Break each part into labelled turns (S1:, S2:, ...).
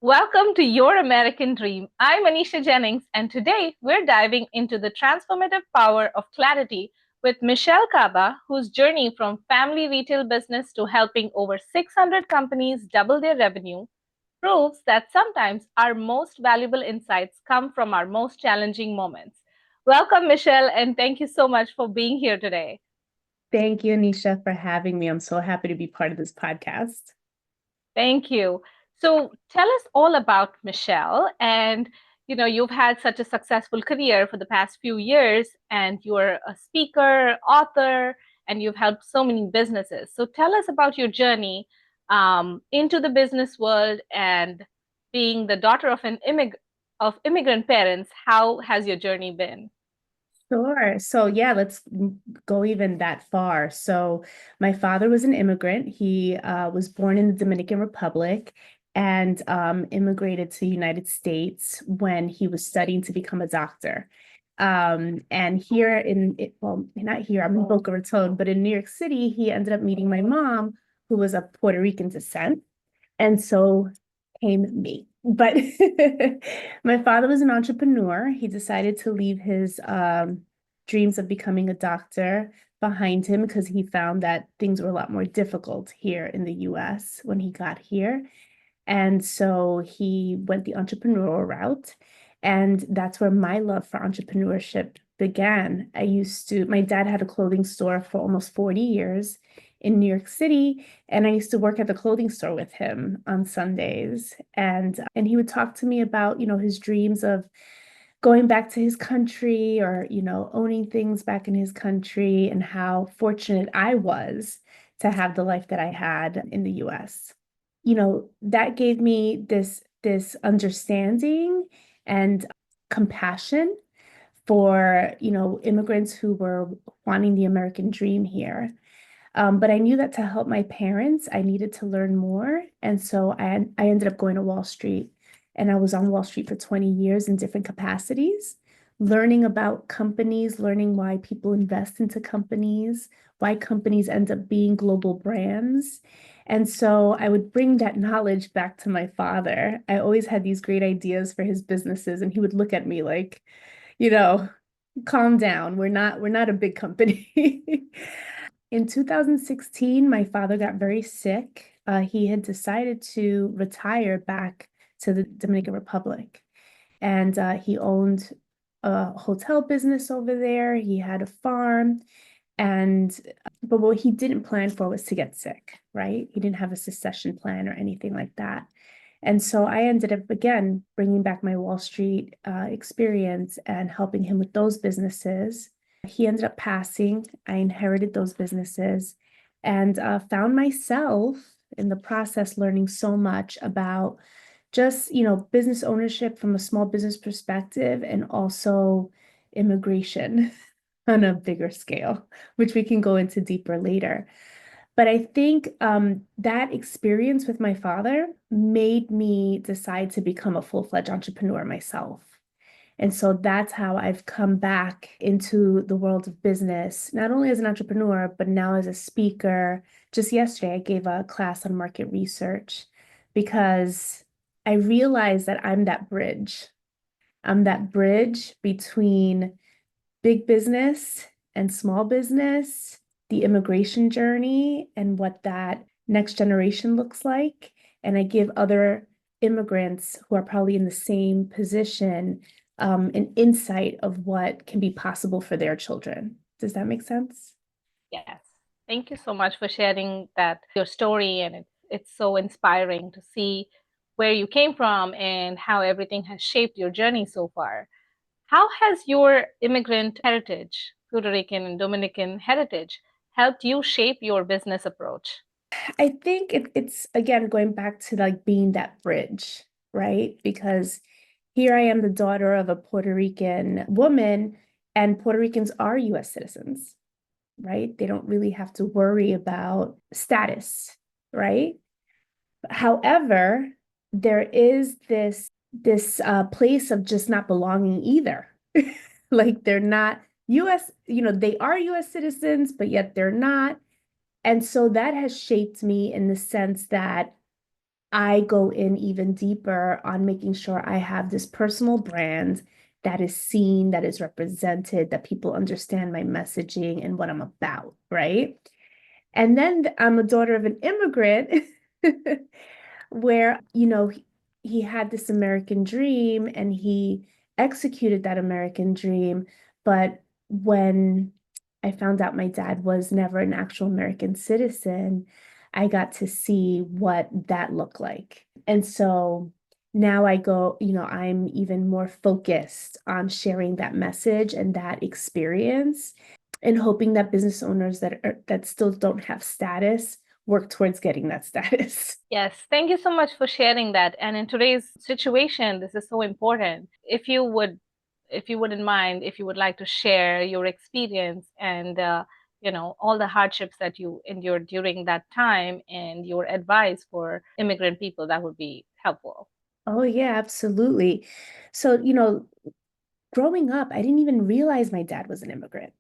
S1: Welcome to Your American Dream. I'm Anisha Jennings, and today we're diving into the transformative power of clarity with Michelle Caba, whose journey from family retail business to helping over 600 companies double their revenue proves that sometimes our most valuable insights come from our most challenging moments. Welcome, Michelle, and thank you so much for being here today.
S2: Thank you, Anisha, for having me. I'm so happy to be part of this podcast.
S1: Thank you. So tell us all about Michelle. And you've had such a successful career for the past few years, and you're a speaker, author, and you've helped so many businesses. So tell us about your journey into the business world and being the daughter of of immigrant parents. How has your journey been?
S2: Sure. So, yeah, let's go even that far. So, my father was an immigrant. He was born in the Dominican Republic and immigrated to the United States when he was studying to become a doctor. And here well, not here, I'm in Boca Raton, but in New York City, he ended up meeting my mom, who was of Puerto Rican descent. And so came me. But my father was an entrepreneur. He decided to leave his dreams of becoming a doctor behind him because he found that things were a lot more difficult here in the US when he got here. And so he went the entrepreneurial route. And that's where my love for entrepreneurship began. My dad had a clothing store for almost 40 years in New York City. And I used to work at the clothing store with him on Sundays. And he would talk to me about, his dreams of going back to his country or, owning things back in his country and how fortunate I was to have the life that I had in the US. That gave me this understanding and compassion for, immigrants who were wanting the American dream here. But I knew that to help my parents, I needed to learn more. And so I ended up going to Wall Street. And I was on Wall Street for 20 years in different capacities, learning about companies, learning why people invest into companies, why companies end up being global brands. And so I would bring that knowledge back to my father. I always had these great ideas for his businesses, and he would look at me like, you know, calm down. We're not a big company. In 2016, my father got very sick. He had decided to retire back to the Dominican Republic. And he owned a hotel business over there. He had a farm. And but what he didn't plan for was to get sick, right? He didn't have a succession plan or anything like that. And so I ended up again bringing back my Wall Street experience and helping him with those businesses. He ended up passing. I inherited those businesses and found myself in the process learning so much about just, business ownership from a small business perspective and also immigration on a bigger scale, which we can go into deeper later. But I think that experience with my father made me decide to become a full-fledged entrepreneur myself. And so that's how I've come back into the world of business, not only as an entrepreneur, but now as a speaker. Just yesterday, I gave a class on market research because I realized that I'm that bridge. I'm that bridge between big business and small business, the immigration journey and what that next generation looks like. And I give other immigrants who are probably in the same position an insight of what can be possible for their children. Does that make sense?
S1: Yes. Thank you so much for sharing that your story, and it's so inspiring to see where you came from and how everything has shaped your journey so far. How has your immigrant heritage, Puerto Rican and Dominican heritage, helped you shape your business approach?
S2: I think it's again going back to like being that bridge, right? Because here I am, the daughter of a Puerto Rican woman, and Puerto Ricans are US citizens, right? They don't really have to worry about status, right? However, there is this place of just not belonging either. Like they're not US, they are US citizens, but yet they're not. And so that has shaped me in the sense that I go in even deeper on making sure I have this personal brand that is seen, that is represented, that people understand my messaging and what I'm about, right? And then I'm a daughter of an immigrant where, he had this American dream and he executed that American dream. But when I found out my dad was never an actual American citizen, I got to see what that looked like. And so now I'm even more focused on sharing that message and that experience and hoping that business owners that still don't have status work towards getting that status.
S1: Yes, thank you so much for sharing that. And in today's situation, this is so important. If you wouldn't mind, if you would like to share your experience and all the hardships that you endured during that time and your advice for immigrant people, that would be helpful.
S2: Oh yeah, absolutely. So, growing up, I didn't even realize my dad was an immigrant,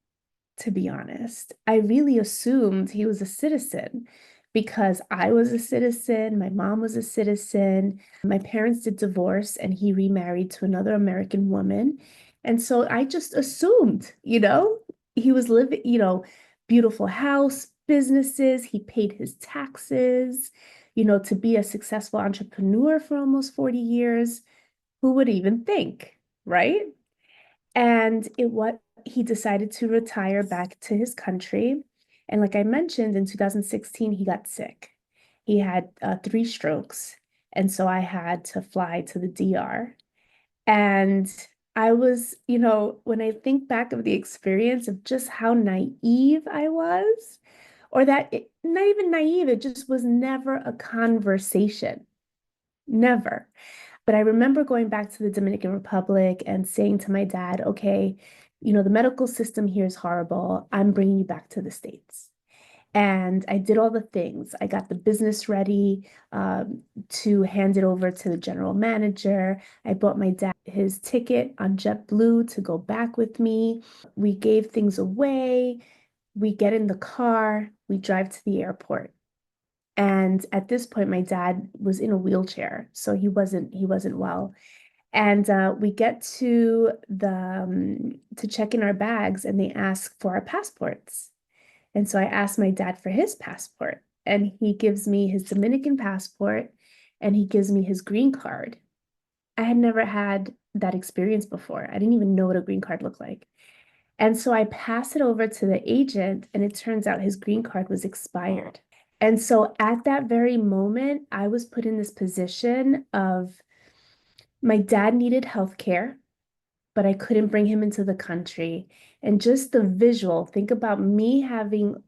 S2: to be honest. I really assumed he was a citizen because I was a citizen, my mom was a citizen, my parents did divorce, and he remarried to another American woman. And so I just assumed, he was living, beautiful house, businesses, he paid his taxes, to be a successful entrepreneur for almost 40 years. Who would even think, right? And what he decided to retire back to his country. And like I mentioned, in 2016, he got sick. He had 3 strokes. And so I had to fly to the DR. And I was, when I think back of the experience of just how naive I was, or not even naive, it just was never a conversation. Never. But I remember going back to the Dominican Republic and saying to my dad, okay, the medical system here is horrible. I'm bringing you back to the States. And I did all the things. I got the business ready to hand it over to the general manager. I bought my dad his ticket on JetBlue to go back with me. We gave things away. We get in the car. We drive to the airport. And at this point, my dad was in a wheelchair, so he wasn't well. And we get to check in our bags, and they ask for our passports. And so I asked my dad for his passport, and he gives me his Dominican passport, and he gives me his green card. I had never had that experience before. I didn't even know what a green card looked like. And so I pass it over to the agent, and it turns out his green card was expired. And so at that very moment, I was put in this position of my dad needed health care, but I couldn't bring him into the country. And just the visual, think about me having,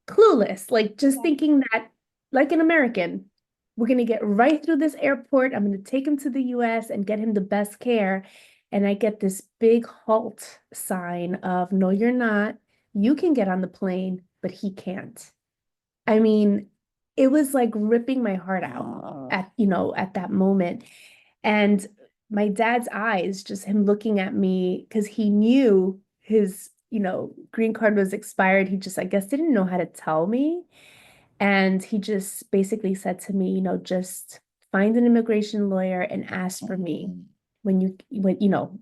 S2: clueless, like just thinking that, like an American, we're going to get right through this airport. I'm going to take him to the US and get him the best care. And I get this big halt sign of, no, you're not. You can get on the plane, but he can't. I mean, it was like ripping my heart out at that moment. And my dad's eyes, just him looking at me, because he knew his, green card was expired. He just, I guess, didn't know how to tell me. And he just basically said to me, just find an immigration lawyer and ask for me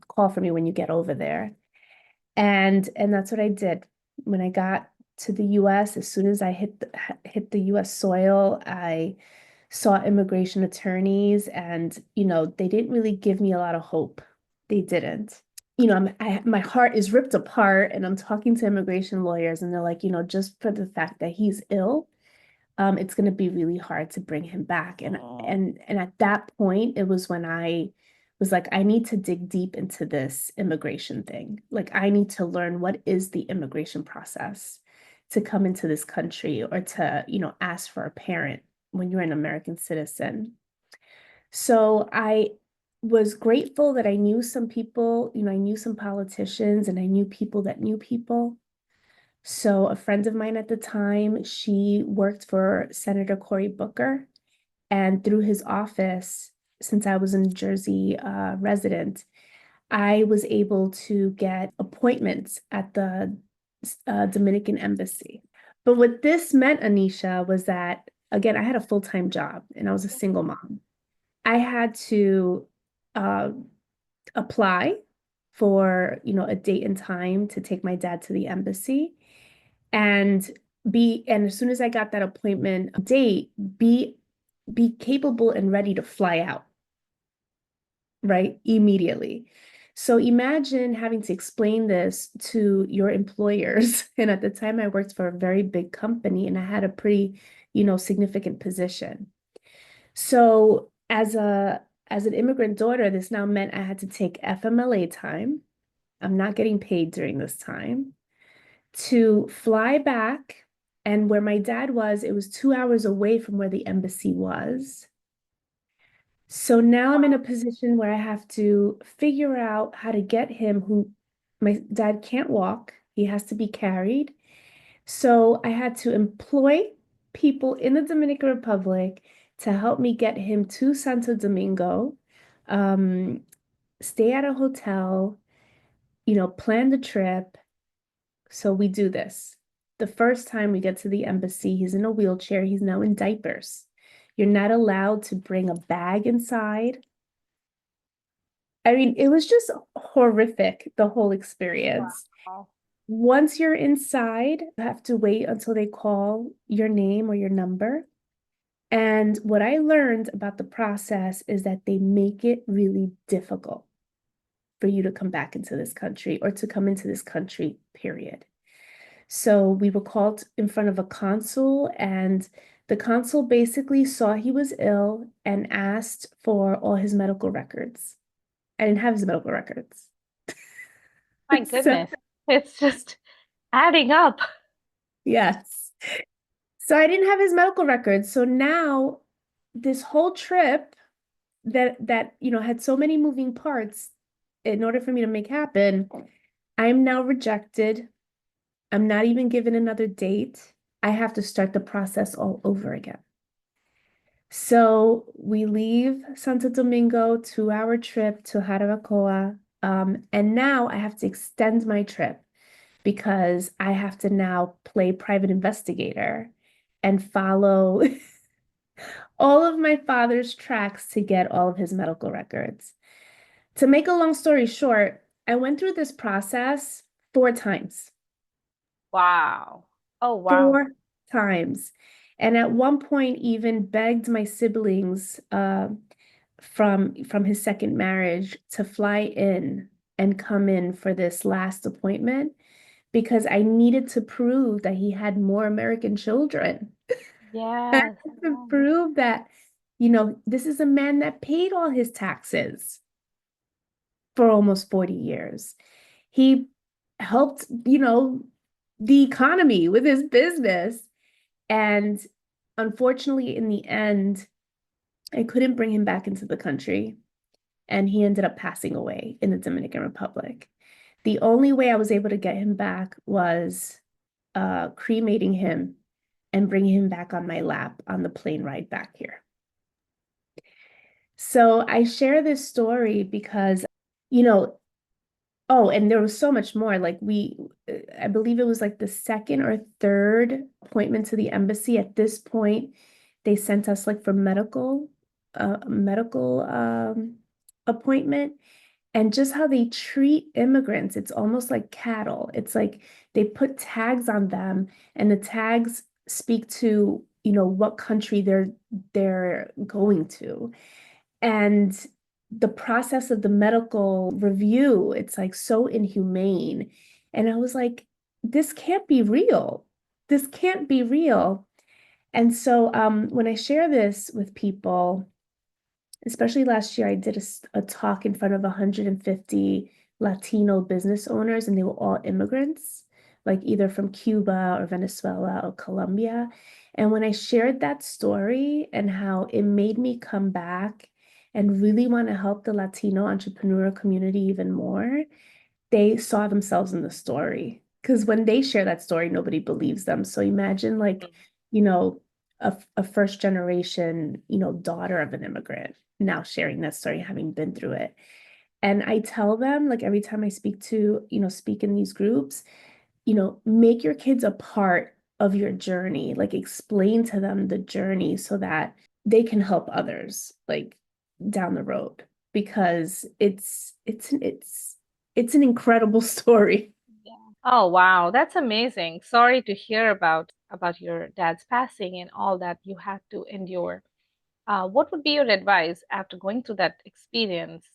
S2: call for me when you get over there. And that's what I did. When I got to the US, as soon as I hit the US soil, I saw immigration attorneys and, they didn't really give me a lot of hope. They didn't. My heart is ripped apart and I'm talking to immigration lawyers and they're like, just for the fact that he's ill, it's going to be really hard to bring him back. And at that point, it was when I was like, I need to dig deep into this immigration thing. Like, I need to learn what is the immigration process to come into this country or to, ask for a parent when you're an American citizen. So I was grateful that I knew some people, I knew some politicians and I knew people that knew people. So a friend of mine at the time, she worked for Senator Cory Booker, and through his office, since I was a New Jersey resident, I was able to get appointments at the Dominican embassy. But what this meant, Anisha, was that again, I had a full-time job and I was a single mom. I had to uh, apply for, a date and time to take my dad to the embassy and and as soon as I got that appointment date, be capable and ready to fly out, right? Immediately. So imagine having to explain this to your employers. And at the time I worked for a very big company and I had a pretty, significant position. So as an immigrant daughter, this now meant I had to take FMLA time. I'm not getting paid during this time to fly back. And where my dad was, it was 2 hours away from where the embassy was. So now I'm in a position where I have to figure out how to get him, who my dad can't walk, he has to be carried. So I had to employ people in the Dominican Republic to help me get him to Santo Domingo, um, stay at a hotel, plan the trip. So we do this. The first time we get to the embassy, he's in a wheelchair, he's now in diapers. You're not allowed to bring a bag inside. I mean, it was just horrific, the whole experience.
S1: Wow.
S2: Once you're inside, you have to wait until they call your name or your number. And what I learned about the process is that they make it really difficult for you to come back into this country or to come into this country, period. So we were called in front of a consul, and the consul basically saw he was ill and asked for all his medical records. I didn't have his medical records.
S1: My
S2: So,
S1: goodness. It's just adding up.
S2: yes. So I didn't have his medical records. So now this whole trip that had so many moving parts in order for me to make happen, I'm now rejected. I'm not even given another date. I have to start the process all over again. So we leave Santo Domingo, 2 hour trip to Jarabacoa. And now I have to extend my trip because I have to now play private investigator and follow all of my father's tracks to get all of his medical records. To make a long story short, I went through this process 4 times.
S1: Wow. Oh, wow.
S2: 4 times. And at one point, even begged my siblings from his second marriage to fly in and come in for this last appointment because I needed to prove that he had more American children. I
S1: Yes.
S2: had to prove that, this is a man that paid all his taxes for almost 40 years. He helped, the economy with his business. And unfortunately, in the end, I couldn't bring him back into the country. And he ended up passing away in the Dominican Republic. The only way I was able to get him back was cremating him and bringing him back on my lap on the plane ride back here. So I share this story because, you know, oh, and there was so much more. Like I believe it was like the second or third appointment to the embassy. At this point, they sent us like for medical appointment. And just how they treat immigrants, it's almost like cattle. It's like they put tags on them, and the tags speak to, what country they're going to. And the process of the medical review, it's like so inhumane. And I was like, this can't be real. This can't be real. And so when I share this with people, especially last year, I did a talk in front of 150 Latino business owners, and they were all immigrants, like either from Cuba or Venezuela or Colombia. And when I shared that story and how it made me come back and really want to help the Latino entrepreneurial community even more, they saw themselves in the story. Because when they share that story, nobody believes them. So imagine like, you know, a first generation, daughter of an immigrant now sharing that story, having been through it. And I tell them, like every time I speak in these groups, make your kids a part of your journey, like explain to them the journey so that they can help others like down the road because it's an incredible story.
S1: Yeah. Oh, wow, that's amazing. Sorry to hear about your dad's passing and all that you had to endure. What would be your advice after going through that experience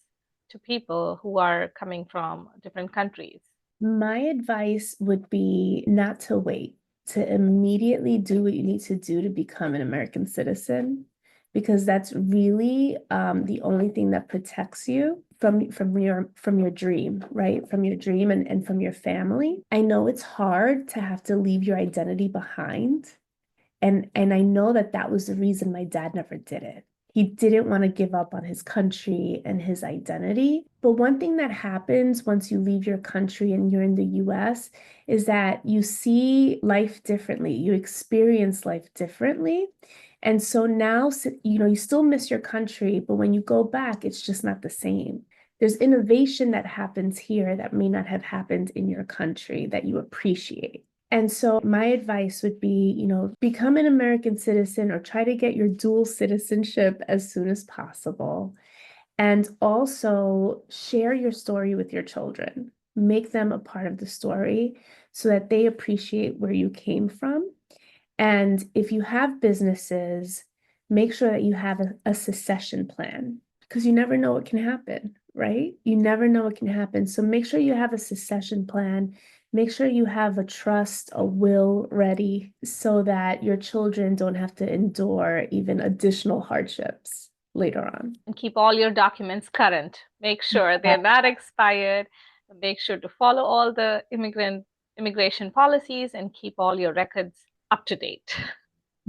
S1: to people who are coming from different countries?
S2: My advice would be not to wait, to immediately do what you need to do to become an American citizen, because that's really the only thing that protects you from your dream, right? From your dream and from your family. I know it's hard to have to leave your identity behind. And I know that that was the reason my dad never did it. He didn't want to give up on his country and his identity. But one thing that happens once you leave your country and you're in the US is that you see life differently. You experience life differently. And so now, you still miss your country, but when you go back, it's just not the same. There's innovation that happens here that may not have happened in your country that you appreciate. And so my advice would be, become an American citizen or try to get your dual citizenship as soon as possible. And also share your story with your children. Make them a part of the story so that they appreciate where you came from. And if you have businesses, make sure that you have a succession plan because you never know what can happen, right? You never know what can happen. So make sure you have a succession plan. Make sure you have a trust, a will ready so that your children don't have to endure even additional hardships later on.
S1: And keep all your documents current. Make sure they're not expired. Make sure to follow all the immigration policies and keep all your records up to date.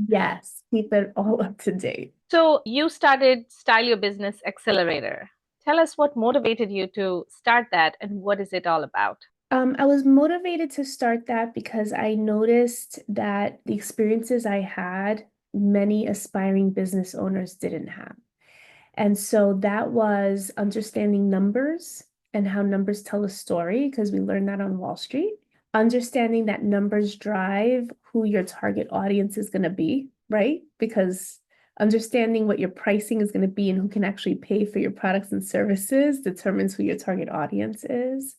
S2: Yes, keep it all up to date.
S1: So you started Style Your Business Accelerator. Tell us what motivated you to start that and what is it all about?
S2: I was motivated to start that because I noticed that the experiences I had, many aspiring business owners didn't have. And so that was understanding numbers and how numbers tell a story, because we learned that on Wall Street. Understanding that numbers drive who your target audience is going to be, right? Because understanding what your pricing is going to be and who can actually pay for your products and services determines who your target audience is.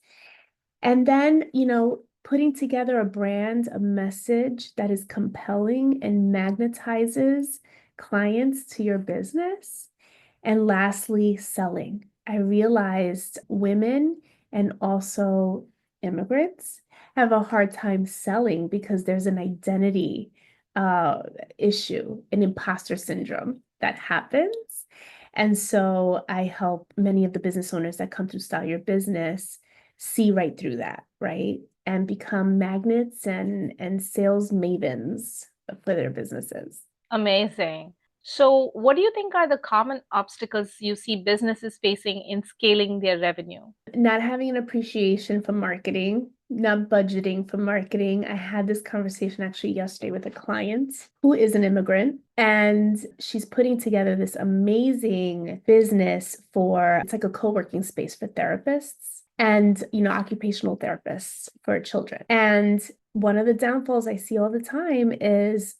S2: And then, putting together a brand, a message that is compelling and magnetizes clients to your business. And lastly, selling. I realized women and also immigrants have a hard time selling because there's an identity uh, issue, an imposter syndrome that happens. And so I help many of the business owners that come through Style Your Business see right through that, right? And become magnets and sales mavens for their businesses.
S1: Amazing. So, what do you think are the common obstacles you see businesses facing in scaling their revenue?
S2: Not having an appreciation for marketing, not budgeting for marketing. I had this conversation actually yesterday with a client who is an immigrant, and she's putting together this amazing business for it's like a co-working space for therapists and occupational therapists for children. And one of the downfalls I see all the time is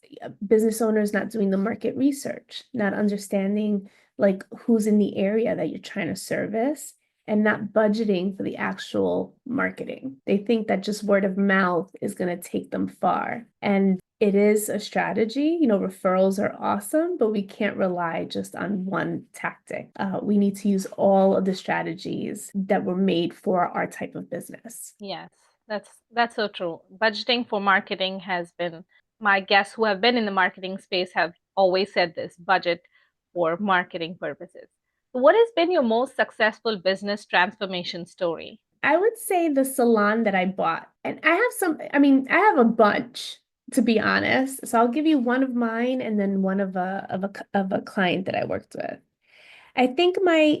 S2: business owners not doing the market research, not understanding like who's in the area that you're trying to service and not budgeting for the actual marketing. They think that just word of mouth is going to take them far. And it is a strategy. Referrals are awesome, but we can't rely just on one tactic. We need to use all of the strategies that were made for our type of business.
S1: Yes, that's so true. Budgeting for marketing has been my guests who have been in the marketing space have always said this, budget for marketing purposes. What has been your most successful business transformation story?
S2: I would say the salon that I bought. And I have a bunch, to be honest. So I'll give you one of mine and then one of a client that I worked with. I think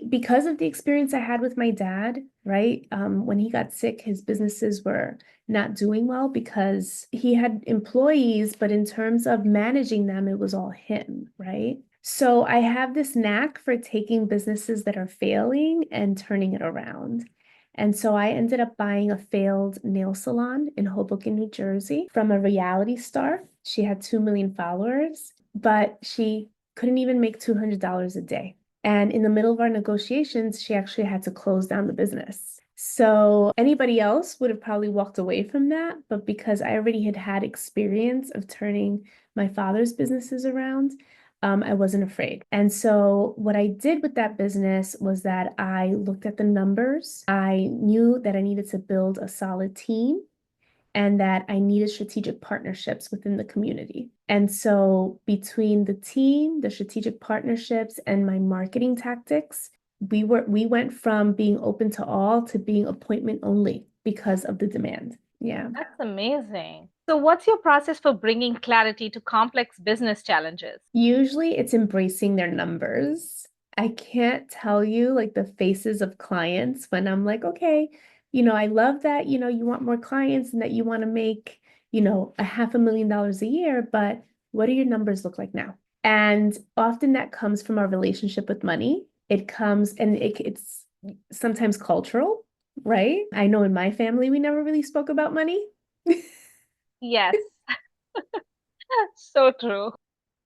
S2: because of the experience I had with my dad, right? When he got sick, his businesses were not doing well because he had employees, but in terms of managing them, it was all him, right? So I have this knack for taking businesses that are failing and turning it around. And so I ended up buying a failed nail salon in Hoboken, New Jersey from a reality star. She had 2 million followers, but she couldn't even make $200 a day. And in the middle of our negotiations, she actually had to close down the business. So anybody else would have probably walked away from that. But because I already had had experience of turning my father's businesses around, I wasn't afraid. And so what I did with that business was that I looked at the numbers. I knew that I needed to build a solid team and that I needed strategic partnerships within the community. And so between the team, the strategic partnerships, and my marketing tactics, we went from being open to all to being appointment only because of the demand. Yeah.
S1: That's amazing. So, what's your process for bringing clarity to complex business challenges?
S2: Usually it's embracing their numbers. I can't tell you like the faces of clients when I'm like, okay, I love that, you want more clients and that you want to make, a $500,000 a year, but what do your numbers look like now? And often that comes from our relationship with money. It comes and it's sometimes cultural, right? I know in my family, we never really spoke about money.
S1: Yes, so true.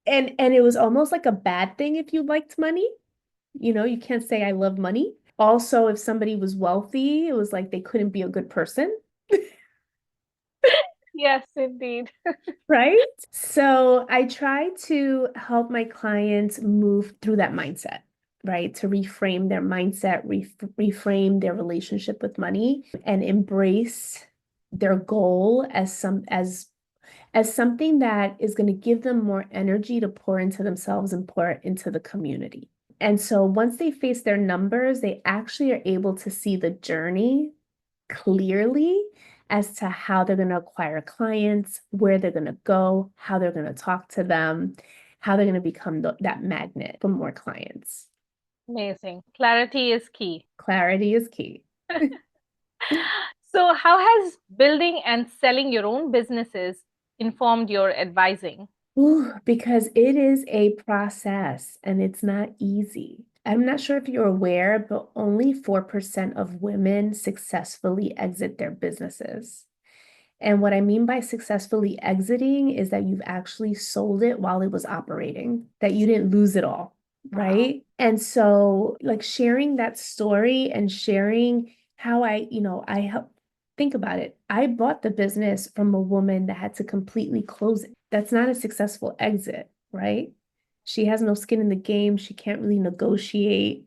S2: And it was almost like a bad thing if you liked money. You can't say I love money. Also, if somebody was wealthy, it was like they couldn't be a good person,
S1: Yes, indeed.
S2: right? So I try to help my clients move through that mindset, right? To reframe their mindset, reframe their relationship with money and embrace their goal as something that is going to give them more energy to pour into themselves and pour into the community. And so once they face their numbers, they actually are able to see the journey clearly as to how they're going to acquire clients, where they're going to go, how they're going to talk to them, how they're going to become that magnet for more clients.
S1: Amazing. Clarity is key.
S2: Clarity is key.
S1: So, how has building and selling your own businesses informed your advising?
S2: Ooh, because it is a process and it's not easy. I'm not sure if you're aware, but only 4% of women successfully exit their businesses. And what I mean by successfully exiting is that you've actually sold it while it was operating, that you didn't lose it all,
S1: Wow.
S2: right? And so, like sharing that story and sharing how I help think about it. I bought the business from a woman that had to completely close it. That's not a successful exit, right? She has no skin in the game. She can't really negotiate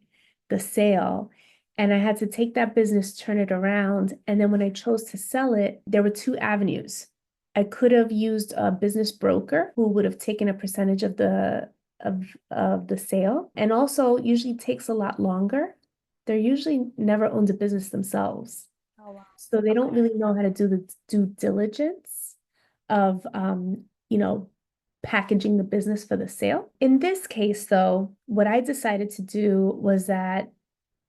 S2: the sale. And I had to take that business, turn it around. And then when I chose to sell it, there were two avenues. I could have used a business broker who would have taken a percentage of the sale, and also usually takes a lot longer. They're usually never owned a business themselves.
S1: Oh, wow.
S2: So they don't
S1: Okay.
S2: really know how to do the due diligence of packaging the business for the sale. In this case, though, what I decided to do was that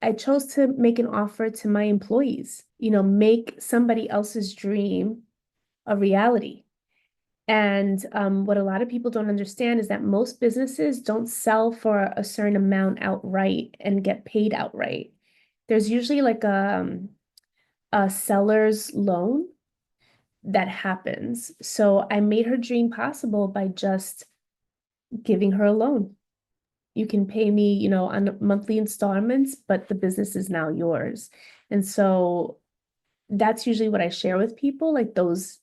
S2: I chose to make an offer to my employees, make somebody else's dream a reality. And what a lot of people don't understand is that most businesses don't sell for a certain amount outright and get paid outright. There's usually like a seller's loan that happens. So I made her dream possible by just giving her a loan. You can pay me, on monthly installments, but the business is now yours. And so that's usually what I share with people, like those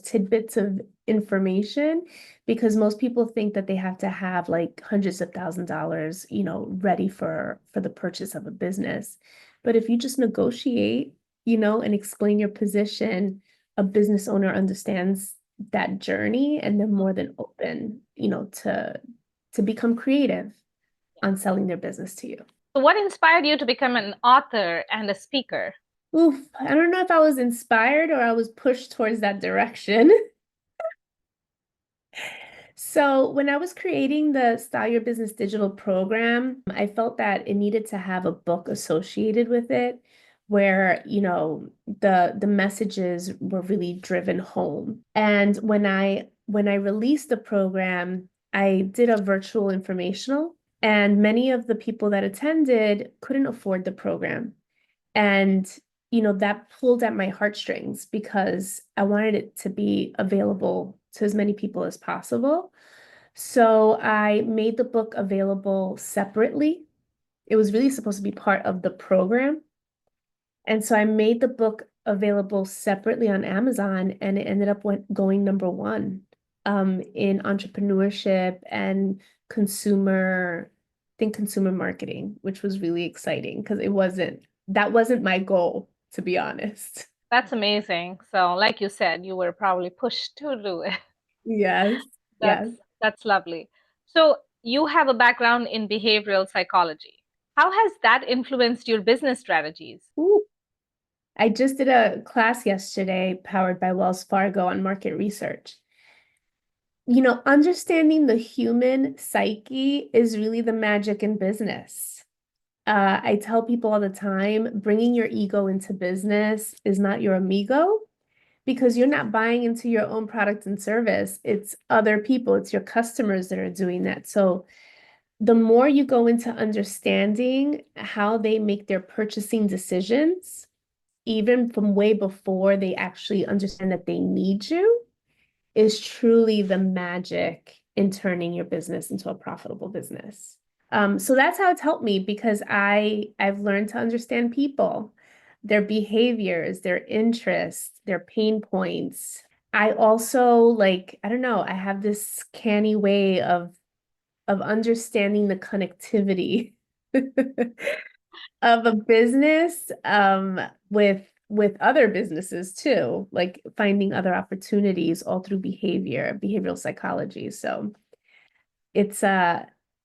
S2: tidbits of information, because most people think that they have to have like hundreds of $1,000s, ready for the purchase of a business. But if you just negotiate, and explain your position, a business owner understands that journey and they're more than open, to become creative on selling their business to you.
S1: So, what inspired you to become an author and a speaker?
S2: Oof, I don't know if I was inspired or I was pushed towards that direction. So when I was creating the Style Your Business digital program, I felt that it needed to have a book associated with it where, the messages were really driven home. And when I released the program, I did a virtual informational, and many of the people that attended couldn't afford the program. And, that pulled at my heartstrings because I wanted it to be available to as many people as possible. So I made the book available separately. It was really supposed to be part of the program. And so I made the book available separately on Amazon, and it ended up going number one in entrepreneurship and consumer marketing, which was really exciting because that wasn't my goal, to be honest.
S1: That's amazing. So, like you said, you were probably pushed to do it.
S2: Yes,
S1: That's
S2: yes.
S1: that's lovely. So, you have a background in behavioral psychology. How has that influenced your business strategies?
S2: Ooh. I just did a class yesterday powered by Wells Fargo on market research. Understanding the human psyche is really the magic in business. I tell people all the time, bringing your ego into business is not your amigo because you're not buying into your own product and service. It's other people, it's your customers that are doing that. So the more you go into understanding how they make their purchasing decisions, even from way before they actually understand that they need you, is truly the magic in turning your business into a profitable business. So that's how it's helped me because I've learned to understand people, their behaviors, their interests, their pain points. I also I don't know, I have this canny way of understanding the connectivity of a business with other businesses too, like finding other opportunities all through behavioral psychology. So it's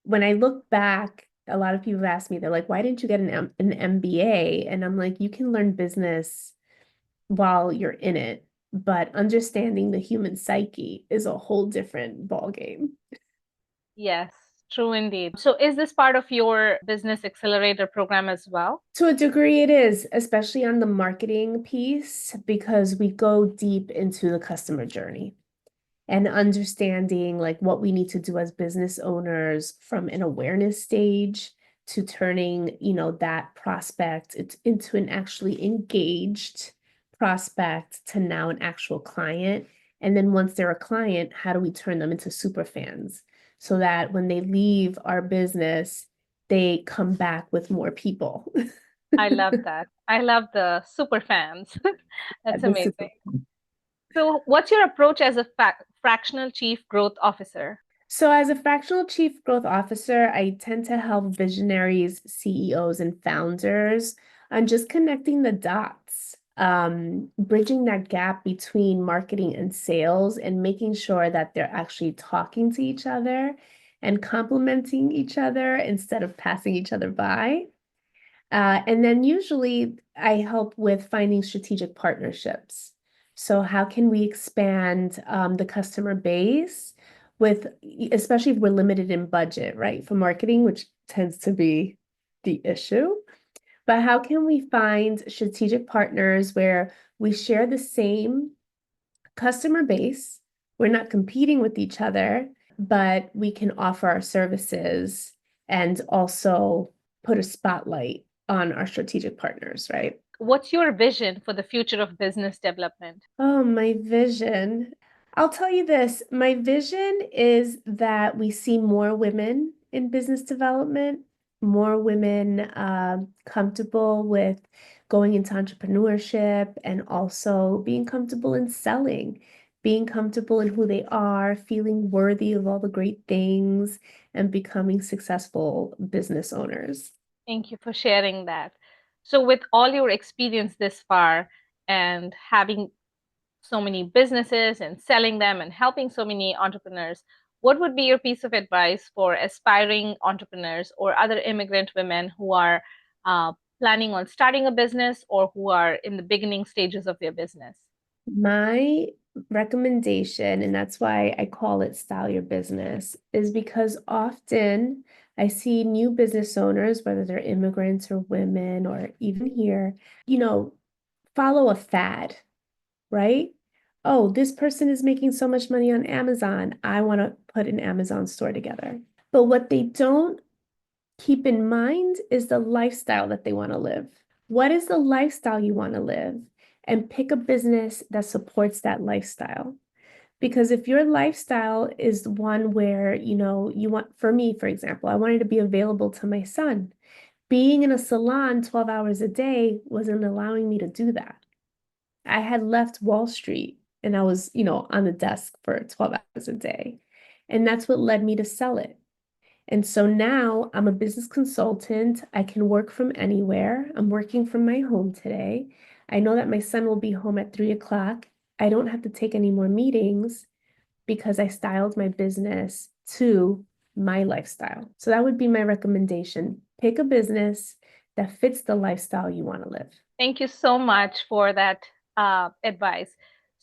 S2: when I look back, a lot of people ask me, they're like, why didn't you get an MBA? And I'm like, you can learn business while you're in it, but understanding the human psyche is a whole different ballgame.
S1: Yes, true indeed. So, is this part of your business accelerator program as well?
S2: To a degree, it is, especially on the marketing piece, because we go deep into the customer journey and understanding like what we need to do as business owners from an awareness stage to turning, that prospect into an actually engaged prospect to now an actual client. And then once they're a client, how do we turn them into super fans so that when they leave our business, they come back with more people.
S1: I love that. I love the super fans. That's
S2: The super.
S1: amazing. So, what's your approach as a fractional chief growth officer?
S2: So, as a fractional chief growth officer, I tend to help visionaries, CEOs, and founders on just connecting the dots, bridging that gap between marketing and sales, and making sure that they're actually talking to each other and complementing each other instead of passing each other by. And then usually I help with finding strategic partnerships. So how can we expand the customer base with, especially if we're limited in budget, right? For marketing, which tends to be the issue. But how can we find strategic partners where we share the same customer base? We're not competing with each other, but we can offer our services and also put a spotlight on our strategic partners, right?
S1: What's your vision for the future of business development?
S2: Oh, my vision. I'll tell you this. My vision is that we see more women in business development, more women comfortable with going into entrepreneurship and also being comfortable in selling, being comfortable in who they are, feeling worthy of all the great things, and becoming successful business owners.
S1: Thank you for sharing that. So, with all your experience this far and having so many businesses and selling them and helping so many entrepreneurs, what would be your piece of advice for aspiring entrepreneurs or other immigrant women who are planning on starting a business or who are in the beginning stages of their business?
S2: My recommendation, and that's why I call it Style Your Business, is because often I see new business owners, whether they're immigrants or women or even here, you know, follow a fad, right? Oh, this person is making so much money on Amazon. I want to put an Amazon store together. But what they don't keep in mind is the lifestyle that they want to live. What is the lifestyle you want to live? And pick a business that supports that lifestyle. Because if your lifestyle is one where, you want, for me, for example, I wanted to be available to my son. Being in a salon 12 hours a day wasn't allowing me to do that. I had left Wall Street and I was, on the desk for 12 hours a day. And that's what led me to sell it. And so now I'm a business consultant. I can work from anywhere. I'm working from my home today. I know that my son will be home at 3 o'clock. I don't have to take any more meetings because I styled my business to my lifestyle. So that would be my recommendation. Pick a business that fits the lifestyle you want to live.
S1: Thank you so much for that advice.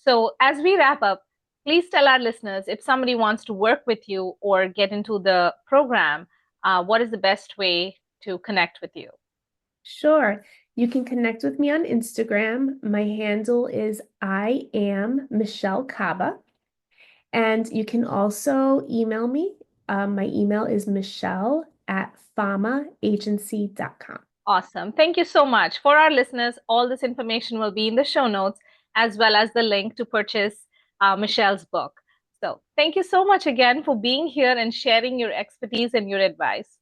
S1: So, as we wrap up, please tell our listeners if somebody wants to work with you or get into the program, what is the best way to connect with you?
S2: Sure. You can connect with me on Instagram. My handle is I am Michelle Caba. And you can also email me. My email is michelle@famaagency.com.
S1: Awesome. Thank you so much. For our listeners, all this information will be in the show notes as well as the link to purchase Michelle's book. So, thank you so much again for being here and sharing your expertise and your advice.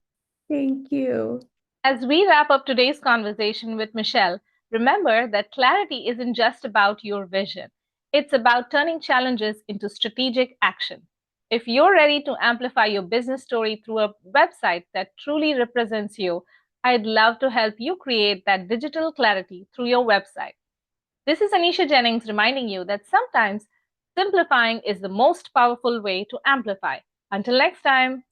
S2: Thank you.
S1: As we wrap up today's conversation with Michelle, remember that clarity isn't just about your vision, it's about turning challenges into strategic action. If you're ready to amplify your business story through a website that truly represents you, I'd love to help you create that digital clarity through your website. This is Anisha Jennings reminding you that sometimes simplifying is the most powerful way to amplify. Until next time.